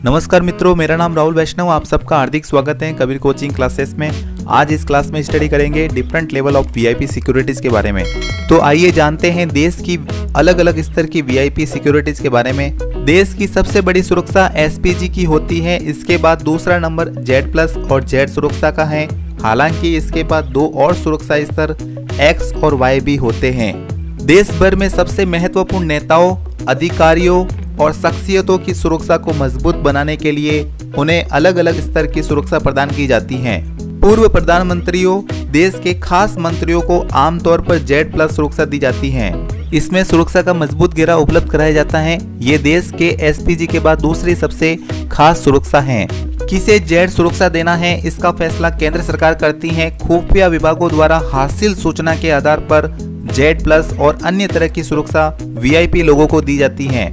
नमस्कार मित्रों, मेरा नाम राहुल वैष्णव। आप सबका हार्दिक स्वागत है कबीर कोचिंग क्लासेस में। आज इस क्लास में स्टडी करेंगे different level of VIP securities के बारे में। तो आइए जानते हैं देश की अलग अलग स्तर की वीआईपी सिक्योरिटीज के बारे में। देश की सबसे बड़ी सुरक्षा एसपीजी की होती है। इसके बाद दूसरा नंबर जेड प्लस और जेड सुरक्षा का है। हालांकि इसके बाद दो और सुरक्षा स्तर एक्स और वाई भी होते हैं। देश भर में सबसे महत्वपूर्ण नेताओं, अधिकारियों और शख्सियतों की सुरक्षा को मजबूत बनाने के लिए उन्हें अलग अलग स्तर की सुरक्षा प्रदान की जाती है। पूर्व प्रधानमंत्रियों, देश के खास मंत्रियों को आमतौर पर जेड प्लस सुरक्षा दी जाती है। इसमें सुरक्षा का मजबूत घेरा उपलब्ध कराया जाता है। ये देश के एसपीजी के बाद दूसरी सबसे खास सुरक्षा है। किसे जेड सुरक्षा देना है, इसका फैसला केंद्र सरकार करती है। खुफिया विभागों द्वारा हासिल सूचना के आधार पर जेड प्लस और अन्य तरह की सुरक्षा वीआईपी लोगों को दी जाती है।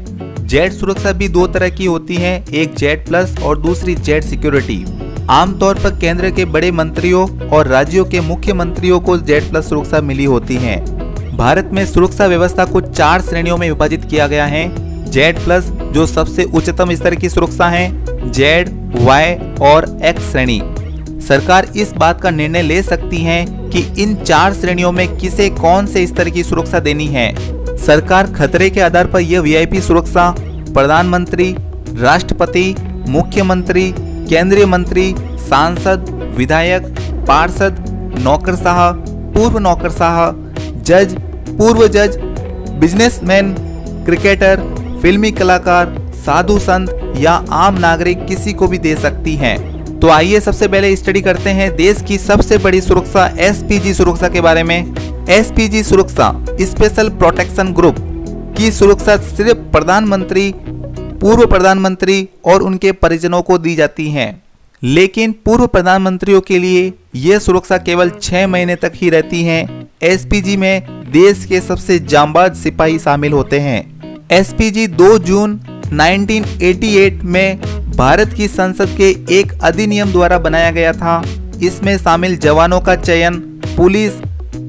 जेड सुरक्षा भी दो तरह की होती है, एक जेड प्लस और दूसरी जेड सिक्योरिटी। आमतौर पर केंद्र के बड़े मंत्रियों और राज्यों के मुख्यमंत्रियों को जेड प्लस सुरक्षा मिली होती है। भारत में सुरक्षा व्यवस्था को 4 श्रेणियों में विभाजित किया गया है। जेड प्लस जो सबसे उच्चतम स्तर की सुरक्षा है, जेड, वाई और एक्स श्रेणी। सरकार इस बात का निर्णय ले सकती है कि इन 4 श्रेणियों में किसे कौन से स्तर की सुरक्षा देनी है। सरकार खतरे के आधार पर यह वीआईपी सुरक्षा प्रधानमंत्री, राष्ट्रपति, मुख्यमंत्री, केंद्रीय मंत्री, सांसद, विधायक, पार्षद, नौकरशाह, पूर्व नौकरशाह, जज, पूर्व जज, बिजनेसमैन, क्रिकेटर, फिल्मी कलाकार, साधु संत या आम नागरिक किसी को भी दे सकती है। तो आइए सबसे पहले स्टडी करते हैं देश की सबसे बड़ी सुरक्षा एसपीजी सुरक्षा के बारे में। एसपीजी सुरक्षा स्पेशल प्रोटेक्शन ग्रुप की सुरक्षा सिर्फ प्रधानमंत्री, पूर्व प्रधानमंत्री और उनके परिजनों को दी जाती है। लेकिन पूर्व प्रधानमंत्रियों के लिए यह सुरक्षा केवल 6 महीने तक ही रहती है। एसपीजी में देश के सबसे जांबाज सिपाही शामिल होते हैं। एसपीजी 2 जून 1988 में भारत की संसद के एक अधिनियम द्वारा बनाया गया था। इसमें शामिल जवानों का चयन पुलिस,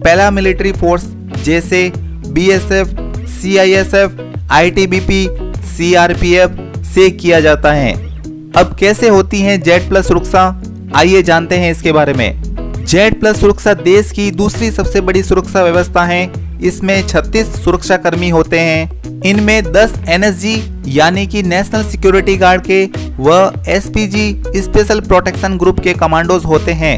पैरामिलिट्री फोर्स जैसे बीएसएफ, सीआईएसएफ, आईटीबीपी, सीआरपीएफ से किया जाता है। अब कैसे होती है जेड प्लस सुरक्षा, आइए जानते हैं इसके बारे में। जेड प्लस सुरक्षा देश की दूसरी सबसे बड़ी सुरक्षा व्यवस्था है। इसमें 36 सुरक्षा कर्मी होते हैं। इनमें 10 एनएसजी यानी कि नेशनल सिक्योरिटी गार्ड के व एसपीजी स्पेशल प्रोटेक्शन ग्रुप के कमांडोज होते हैं।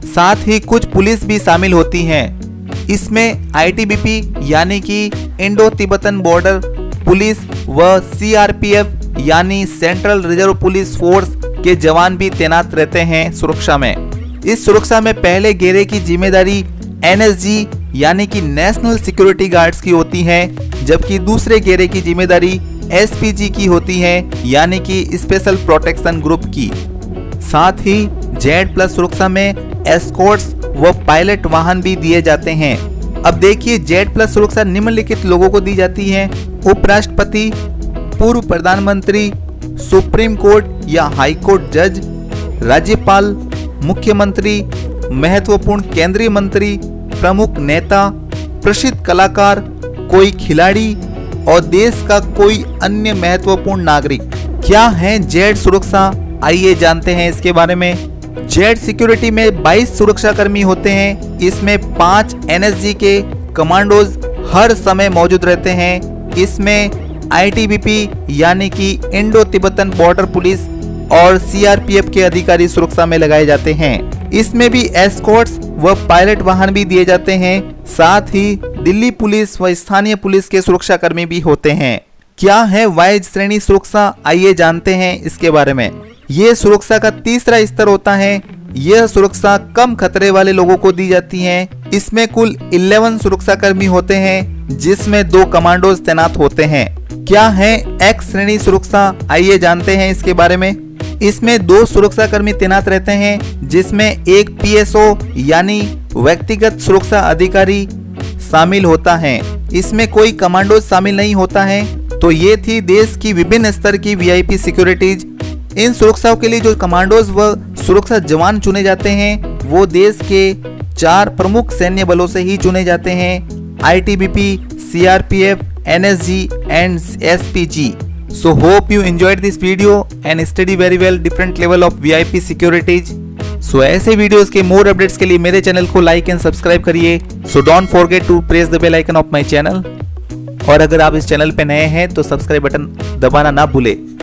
साथ ही कुछ पुलिस भी शामिल होती हैं। इसमें आईटीबीपी यानी कि इंडो तिब्बतन बॉर्डर पुलिस व सीआरपीएफ यानी सेंट्रल रिजर्व पुलिस फोर्स के जवान भी तैनात रहते हैं सुरक्षा में। इस सुरक्षा में पहले घेरे की जिम्मेदारी एनएसजी यानी कि नेशनल सिक्योरिटी गार्ड्स की होती है, जबकि दूसरे घेरे की जिम्मेदारी एसपीजी की होती है यानी कि स्पेशल प्रोटेक्शन ग्रुप की। साथ ही जेड प्लस सुरक्षा में एस्कॉर्ट्स व पायलट वाहन भी दिए जाते हैं। अब देखिए जेड प्लस सुरक्षा निम्नलिखित लोगों को दी जाती है: उपराष्ट्रपति, पूर्व प्रधानमंत्री, सुप्रीम कोर्ट या हाई कोर्ट जज, राज्यपाल, मुख्यमंत्री, महत्वपूर्ण केंद्रीय मंत्री, प्रमुख नेता, प्रसिद्ध कलाकार, कोई खिलाड़ी और देश का कोई अन्य महत्वपूर्ण नागरिक। क्या है जेड सुरक्षा, आइए जानते हैं इसके बारे में। जेड सिक्योरिटी में 22 सुरक्षा कर्मी होते हैं। इसमें 5 एनएसजी के कमांडोज हर समय मौजूद रहते हैं। इसमें आईटीबीपी यानी कि इंडो तिब्बतन बॉर्डर पुलिस और सीआरपीएफ के अधिकारी सुरक्षा में लगाए जाते हैं। इसमें भी एस्कॉर्ट्स व पायलट वाहन भी दिए जाते हैं। साथ ही दिल्ली पुलिस व स्थानीय पुलिस के सुरक्षा कर्मी भी होते हैं। क्या है वाई श्रेणी सुरक्षा, आइए जानते हैं इसके बारे में। यह सुरक्षा का तीसरा स्तर होता है। यह सुरक्षा कम खतरे वाले लोगों को दी जाती है। इसमें कुल 11 सुरक्षा कर्मी होते हैं, जिसमें 2 कमांडोज तैनात होते हैं। क्या है एक्स श्रेणी सुरक्षा, आइए जानते हैं इसके बारे में। इसमें 2 सुरक्षा कर्मी तैनात रहते हैं, जिसमें एक पीएसओ यानी व्यक्तिगत सुरक्षा अधिकारी शामिल होता है। इसमें कोई कमांडो शामिल नहीं होता है। तो ये थी देश की विभिन्न स्तर की वीआईपी सिक्योरिटीज। इन सुरक्षाओं के लिए जो कमांडोज व सुरक्षा जवान चुने जाते हैं वो देश के 4 प्रमुख सैन्य बलों से ही चुने जाते हैं: ITBP, CRPF, NSG and SPG. So hope you enjoyed this video and study very well different level of VIP securities. So ऐसे वीडियोस के मोर अपडेट्स के लिए मेरे चैनल को लाइक एंड सब्सक्राइब करिए. So don't forget to press the bell icon of my channel. और अगर आप इस चैनल पे नए हैं तो सब्सक्राइब बटन दबाना ना भूले.